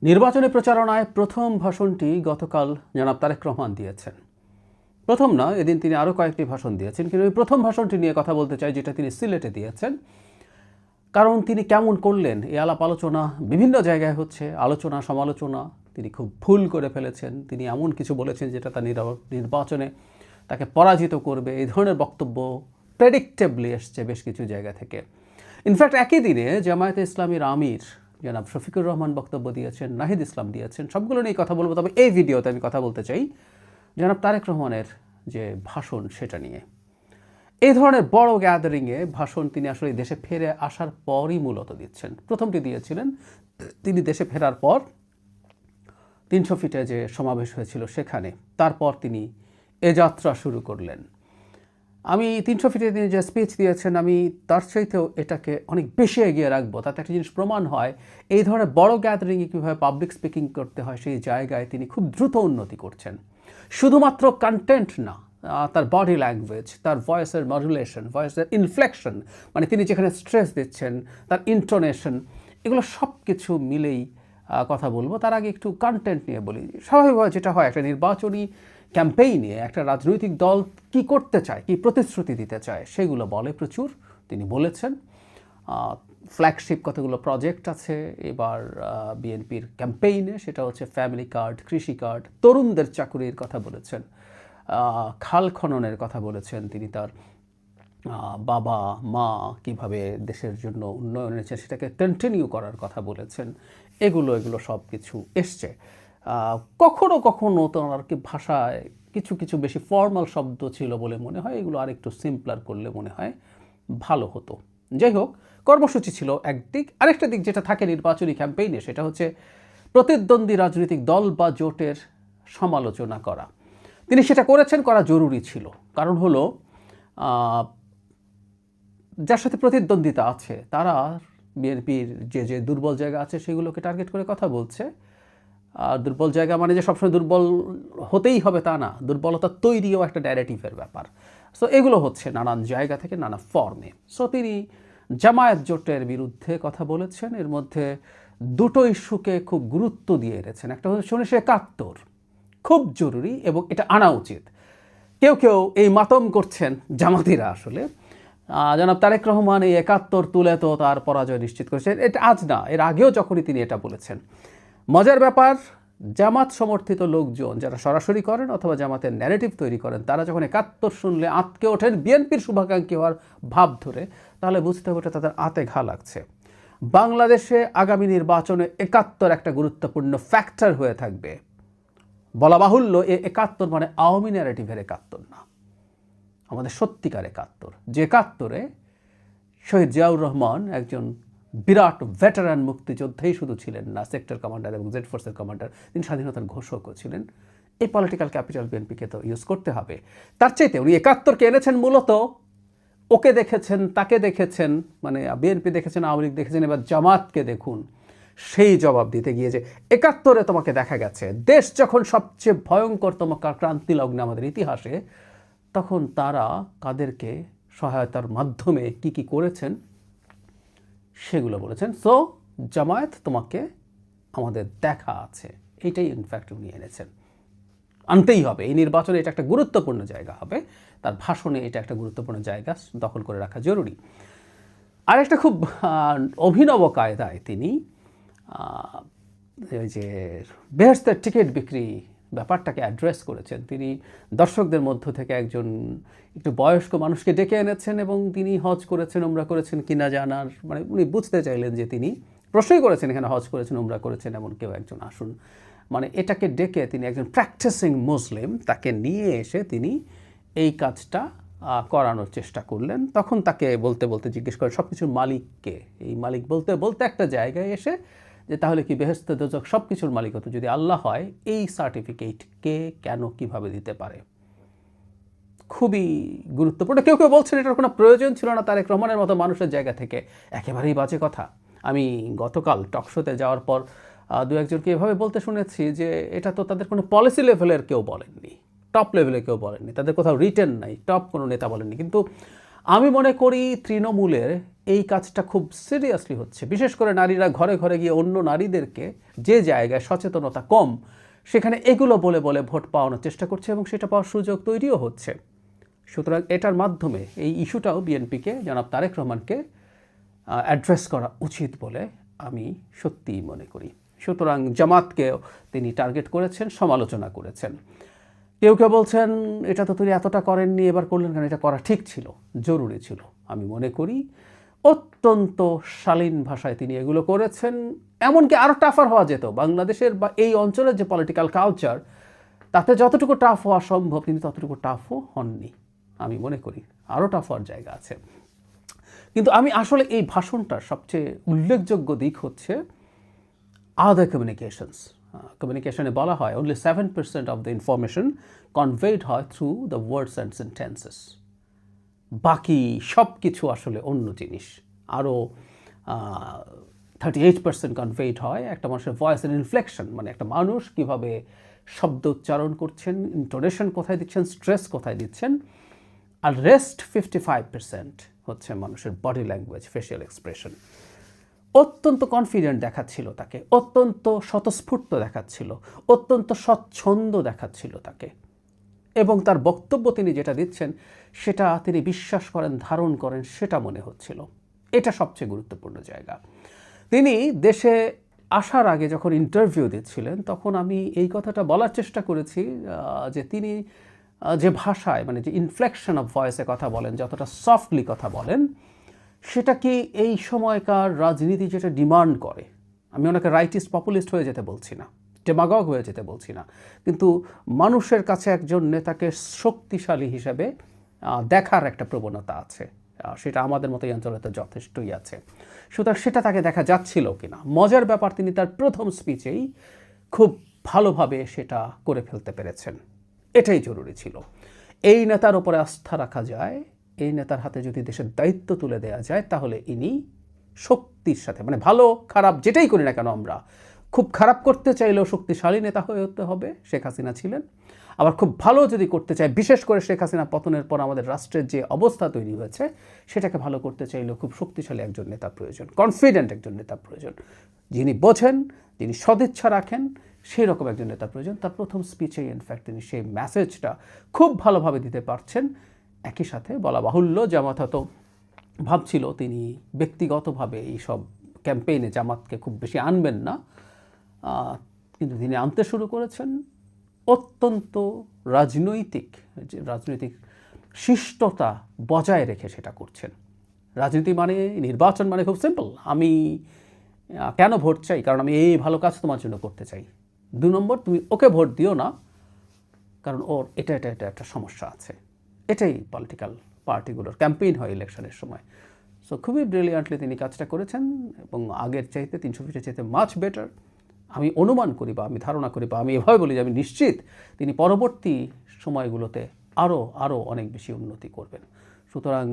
নির্বাচনী প্রচারণায় প্রথম ভাষণটি গতকাল জনাব তারেক রহমান দিয়েছেন। প্রথম না, এদিন তিনি আরও কয়েকটি ভাষণ দিয়েছেন, কিন্তু ওই প্রথম ভাষণটি নিয়ে কথা বলতে চাই, যেটা তিনি সিলেটে দিয়েছেন। কারণ তিনি কেমন করলেন এই আলাপ আলোচনা বিভিন্ন জায়গায় হচ্ছে, আলোচনা সমালোচনা। তিনি খুব ভুল করে ফেলেছেন, তিনি এমন কিছু বলেছেন যেটা তার নির্বাচনে তাকে পরাজিত করবে, এই ধরনের বক্তব্য প্রেডিক্টেবলি এসছে বেশ কিছু জায়গা থেকে। ইনফ্যাক্ট একই দিনে জামায়াতে ইসলামীর আমির জনাব শফিকুর রহমান বক্তব্য দিয়েছেন, নাহিদ ইসলাম দিয়েছেন। সবগুলো নিয়ে কথা বলবো, তবে এই ভিডিওতে আমি কথা বলতে চাই জনাব তারেক রহমানের যে ভাষণ সেটা নিয়ে। এই ধরনের বড় গ্যাদারিংয়ে ভাষণ তিনি আসলে দেশে ফিরে আসার পরই মূলত দিচ্ছেন। প্রথমটি দিয়েছিলেন তিনি দেশে ফেরার পর ৩০০ ফিটে যে সমাবেশ হয়েছিল সেখানে, তারপর তিনি এ যাত্রা শুরু করলেন। আমি ৩০০ ফিটে তিনি যে স্পিচ দিয়েছেন, আমি তার চাইতেও এটাকে অনেক বেশি এগিয়ে রাখবো। তাতে একটা জিনিস প্রমাণ হয় এই ধরনের বড় গ্যাদারিংয়ে কীভাবে পাবলিক স্পিকিং করতে হয়, সেই জায়গায় তিনি খুব দ্রুত উন্নতি করছেন। শুধুমাত্র কন্টেন্ট না, তার বডি ল্যাঙ্গুয়েজ, তার ভয়েসের মডুলেশন, ভয়েসের ইনফ্লেকশন, মানে তিনি যেখানে স্ট্রেস দিচ্ছেন, তার ইন্টোনেশন, এগুলো সব কিছু মিলেই কথা বলবো। তার আগে একটু কন্টেন্ট নিয়ে বলি। স্বাভাবিকভাবে যেটা হয়, একটা নির্বাচনী ক্যাম্পেইনে একটা রাজনৈতিক দল কি করতে চায়, কি প্রতিশ্রুতি দিতে চায়, সেগুলো বলে প্রচুর। তিনি বলেছেন ফ্ল্যাগশিপ কতগুলো প্রজেক্ট আছে এবার বিএনপির ক্যাম্পেইনে, সেটা হচ্ছে ফ্যামিলি কার্ড, কৃষি কার্ড, তরুণদের চাকুরির কথা বলেছেন, খাল খননের কথা বলেছেন তিনি, তার বাবা মা কিভাবে দেশের জন্য উন্নয়ন এনেছে সেটাকে কন্টিনিউ করার কথা বলেছেন। এগুলো সব কিছু এসছে। কখনো কখনো তো আর কি ভাষায় কিছু কিছু বেশি ফর্মাল শব্দ ছিল বলে মনে হয়, এগুলো আর একটু সিম্পলার করলে মনে হয় ভালো হতো। যাই হোক, কর্মসূচি ছিল একদিক। আরেকটা দিক যেটা থাকে নির্বাচনী ক্যাম্পেইনে, সেটা হচ্ছে প্রতিদ্বন্দ্বী রাজনৈতিক দল বা জোটের সমালোচনা করা। তিনি সেটা করেছেন, করা জরুরি ছিল। কারণ হলো যার সাথে প্রতিদ্বন্দ্বিতা আছে তারা বিএনপির যে দুর্বল জায়গা আছে সেগুলোকে টার্গেট করে কথা বলছে। আর দুর্বল জায়গা মানে যে সবসময় দুর্বল হতেই হবে তা না, দুর্বলতা তৈরিও একটা ন্যারেটিভের ব্যাপার। সো এগুলো হচ্ছে নানান জায়গা থেকে নানা ফর্মে। সো তিনি জামায়াত জোটের বিরুদ্ধে কথা বলেছেন। এর মধ্যে দুটো ইস্যুকে খুব গুরুত্ব দিয়ে এনেছেন। একটা হচ্ছে 1971, খুব জরুরি এবং এটা আনা উচিত। কেউ কেউ এই মাতম করছেন জামাতিরা আসলে। জনাব তারেক রহমান এই 71 তুলে তো তার পরাজয় নিশ্চিত করেছেন। এটা আজ না, এর আগেও যখনই তিনি এটা বলেছেন। মজার ব্যাপার, জামাত সমর্থিত লোকজন যারা সরাসরি করেন অথবা জামাতের ন্যারেটিভ তৈরি করেন, তারা যখন 71 শুনলে আঁতকে ওঠেন বিএনপির শুভাকাঙ্ক্ষী হওয়ার ভাব ধরে, তাহলে বুঝতে হবে তাদের আঁতে ঘা লাগছে। বাংলাদেশে আগামী নির্বাচনে 71 একটা গুরুত্বপূর্ণ ফ্যাক্টর হয়ে থাকবে। বলা বাহুল্য, এ 71 মানে আওয়ামী ন্যারেটিভের 71 না, আমাদের সত্যিকার 71, যে 71-এ শহীদ জিয়াউর রহমান একজন বিরাট ভেটারান মুক্তিযোদ্ধাই শুধু ছিলেন না, সেক্টর কমান্ডার এবং জেড ফোর্সের কমান্ডার, তিনি স্বাধীনতার ঘোষকও ছিলেন। এই পলিটিক্যাল ক্যাপিটাল বিএনপিকে তো ইউজ করতে হবে। তার চাইতে উনি 71-কে এনেছেন মূলত, ওকে দেখেছেন, তাকে দেখেছেন, মানে বিএনপি দেখেছেন, আওয়ামী লীগ দেখেছেন, এবার জামাতকে দেখুন সেই জবাব দিতে গিয়ে যে 71-এ তোমাকে দেখা গেছে দেশ যখন সবচেয়ে ভয়ঙ্করতম ক্রান্তি লগ্নে আমাদের ইতিহাসে, তখন তারা কাদেরকে সহায়তার মাধ্যমে কি কি করেছেন সেগুলো বলেছেন। সো জামায়াত তোমাকে আমাদের দেখা আছে, এইটাই ইনফ্যাক্ট উনি এনেছেন। আনতেই হবে, এই নির্বাচনে এটা একটা গুরুত্বপূর্ণ জায়গা হবে, তার ভাষণে এটা একটা গুরুত্বপূর্ণ জায়গা দখল করে রাখা জরুরি। আর একটা খুব অভিনব কায়দায় তিনি ওই যে বেহেশতের টিকিট বিক্রি ব্যাপারটাকে অ্যাড্রেস করেছেন। তিনি দর্শকদের মধ্য থেকে একজন একটু বয়স্ক মানুষকে ডেকে এনেছেন এবং তিনি হজ করেছেন, উমরা করেছেন কিনা জানার, মানে উনি বুঝতে চাইলেন যে তিনি প্রশ্নই করেছেন এখানে হজ করেছেন, উমরা করেছেন এমন কেউ একজন আসুন। মানে এটাকে ডেকে তিনি একজন প্র্যাকটিসিং মুসলিম, তাকে নিয়ে এসে তিনি এই কাজটা করানোর চেষ্টা করলেন। তখন তাকে বলতে বলতে জিজ্ঞেস করেন সব কিছুর মালিককে। এই মালিক বলতে বলতে একটা জায়গায় এসে যে তাহলে কি বেহেশত দোজখ সব কিছুর মালিক হতো যদি আল্লাহ হয়, এই সার্টিফিকেট কে কেন কিভাবে দিতে পারে? খুবই গুরুত্বপূর্ণ। কেউ কেউ বলছেন এটার কোনো প্রয়োজন ছিল না তারেক রহমানের মতো মানুষের জায়গা থেকে, একেবারেই বাজে কথা। আমি গতকাল টকশোতে যাওয়ার পর দু একজনকে এভাবে বলতে শুনেছি যে এটা তো তাদের কোনো পলিসি লেভেলের কেউ বলেননি, টপ লেভেলে কেউ বলেননি, তাদের কোথাও রিটেন নাই, টপ কোনো নেতা বলেননি। কিন্তু আমি মনে করি তৃণমূলের এই কাজটা খুব সিরিয়াসলি হচ্ছে, বিশেষ করে নারীরা ঘরে ঘরে গিয়ে অন্য নারীদেরকে, যে জায়গায় সচেতনতা কম সেখানে এগুলো বলে বলে ভোট পাওয়ানোর চেষ্টা করছে এবং সেটা পাওয়ার সুযোগ তৈরিও হচ্ছে। সুতরাং এটার মাধ্যমে এই ইস্যুটাও বিএনপিকে, জনাব তারেক রহমানকে অ্যাড্রেস করা উচিত বলে আমি সত্যিই মনে করি। সুতরাং জামাতকেও তিনি টার্গেট করেছেন, সমালোচনা করেছেন। কেউ কেউ বলছেন এটা তো তিনি এতটা করেননি, এবার করলেন কেন? এটা করা ঠিক ছিল, জরুরি ছিল। আমি মনে করি অত্যন্ত শালীন ভাষায় তিনি এগুলো করেছেন। এমনকি আরও টাফার হওয়া যেত। বাংলাদেশের বা এই অঞ্চলের যে পলিটিক্যাল কালচার, তাতে যতটুকু টাফ হওয়া সম্ভব তিনি ততটুকু টাফও হননি। আমি মনে করি আরও টাফ হওয়ার জায়গা আছে। কিন্তু আমি আসলে এই ভাষণটার সবচেয়ে উল্লেখযোগ্য দিক হচ্ছে আদার কমিউনিকেশনস। কমিউনিকেশনে বলা হয় only 7% of the information conveyed হয় through the words and sentences. বাকি সব কিছু আসলে অন্য জিনিস। আরও 38% কনভেড হয় একটা মানুষের ভয়েস অ্যান্ড ইনফ্লেকশন, মানে একটা মানুষ কীভাবে শব্দ উচ্চারণ করছেন, ইন্টোনেশন কোথায় দিচ্ছেন, স্ট্রেস কোথায় দিচ্ছেন। আর রেস্ট 55% হচ্ছে মানুষের বডি ল্যাঙ্গুয়েজ, ফেশিয়াল এক্সপ্রেশন। অত্যন্ত কনফিডেন্ট দেখাচ্ছিল তাকে, অত্যন্ত স্বতঃস্ফূর্ত দেখাচ্ছিল, অত্যন্ত স্বচ্ছন্দ দেখাচ্ছিল তাকে, এবং তার বক্তব্য তিনি যেটা দিচ্ছেন সেটা তিনি বিশ্বাস করেন, ধারণ করেন, সেটা মনে হচ্ছিল। এটা সবচেয়ে গুরুত্বপূর্ণ জায়গা। তিনি দেশে আসার আগে যখন ইন্টারভিউ দিচ্ছিলেন তখন আমি এই কথাটা বলার চেষ্টা করেছি যে তিনি যে ভাষায়, মানে যে ইনফ্লেকশন অফ ভয়েসে কথা বলেন, যতটা সফটলি কথা বলেন, সেটা কি এই সময়কার রাজনীতি যেটা ডিমান্ড করে। আমি ওনাকে রাইটিস্ট পপুলিস্ট হয়ে যেতে বলছি না, ডেমাগগ হয়ে যেতে বলছি না, কিন্তু মানুষের কাছে একজন নেতাকে শক্তিশালী হিসেবে দেখার একটা প্রবণতা আছে, সেটা আমাদের মতো এই অঞ্চলে তো যথেষ্টই আছে। সুতরাং সেটা তাকে দেখা যাচ্ছিল কিনা। মজার ব্যাপার, তিনি তার প্রথম স্পিচেই খুব ভালোভাবে সেটা করে ফেলতে পেরেছেন। এটাই জরুরি ছিল। এই নেতার উপরে আস্থা রাখা যায়, এই নেতার হাতে যদি দেশের দায়িত্ব তুলে দেওয়া যায়, তাহলে ইনি শক্তির সাথে, মানে ভালো খারাপ যেটাই করি না কেন আমরা, খুব খারাপ করতে চাইলেও শক্তিশালী নেতা হয়ে হতে হবে। শেখ হাসিনা ছিলেন। আবার খুব ভালো যদি করতে চাই, বিশেষ করে শেখ হাসিনা পতনের পর আমাদের রাষ্ট্রের যে অবস্থা তৈরি হয়েছে সেটাকে ভালো করতে চাইলেও খুব শক্তিশালী একজন নেতা প্রয়োজন, কনফিডেন্ট একজন নেতা প্রয়োজন, যিনি বোঝেন, যিনি সদিচ্ছা রাখেন, সেই রকম একজন নেতা প্রয়োজন। তার প্রথম স্পিচেই ইনফ্যাক্ট তিনি সেই মেসেজটা খুব ভালোভাবে দিতে পারছেন। একই সাথে বলা বাহুল্য, জামাত হয়তো ভাবছিল তিনি ব্যক্তিগতভাবে এই সব ক্যাম্পেইনে জামাতকে খুব বেশি আনবেন না, কিন্তু তিনি আনতে শুরু করেছেন। অত্যন্ত রাজনৈতিক শিষ্টতা বজায় রেখে সেটা করছেন। রাজনীতি মানে, নির্বাচন মানে খুব সিম্পল, আমি কেন ভোট চাই, কারণ আমি এই ভালো কাজ তোমার জন্য করতে চাই। 2 নম্বর, তুমি ওকে ভোট দিও না কারণ ওর এটা এটা এটা একটা সমস্যা আছে। এটাই পলিটিক্যাল পার্টিগুলোর ক্যাম্পেইন হয় ইলেকশনের সময়। সো খুবই ব্রিলিয়ান্টলি তিনি কাজটা করেছেন এবং আগের চাইতে 300 ফিটের চাইতে মাচ বেটার। আমি অনুমান করি বা আমি ধারণা করি বা আমি এভাবে বলি যে আমি নিশ্চিত তিনি পরবর্তী সময়গুলোতে আরও অনেক বেশি উন্নতি করবেন। সুতরাং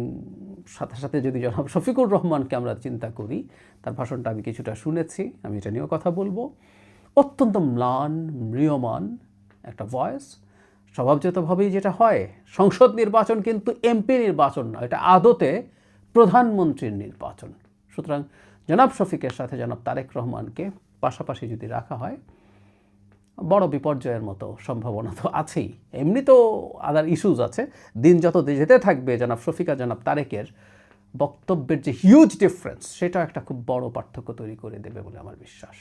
সাথে সাথে যদি জনাব শফিকুর রহমানকে আমরা চিন্তা করি, তার ভাষণটা আমি কিছুটা শুনেছি, আমি এটা নিয়েও কথা বলবো। অত্যন্ত ম্লান, ম্রিয়মান একটা ভয়েস। স্বভাবজাতভাবেই যেটা হয়, সংসদ নির্বাচন কিন্তু এমপি নির্বাচন নয়, এটা আদতে প্রধানমন্ত্রীর নির্বাচন। সুতরাং জনাব শফিকের সাথে জনাব তারেক রহমানকে পাশাপাশি যদি রাখা হয়, বড় বিপর্যয়ের মতো সম্ভাবনা তো আছেই। এমনি তো আদার ইস্যুজ আছে। দিন যত যেতে থাকবে, জনাব শফিক আর জনাব তারেকের বক্তব্যের যে হিউজ ডিফারেন্স, সেটা একটা খুব বড় পার্থক্য তৈরি করে দেবে বলে আমার বিশ্বাস।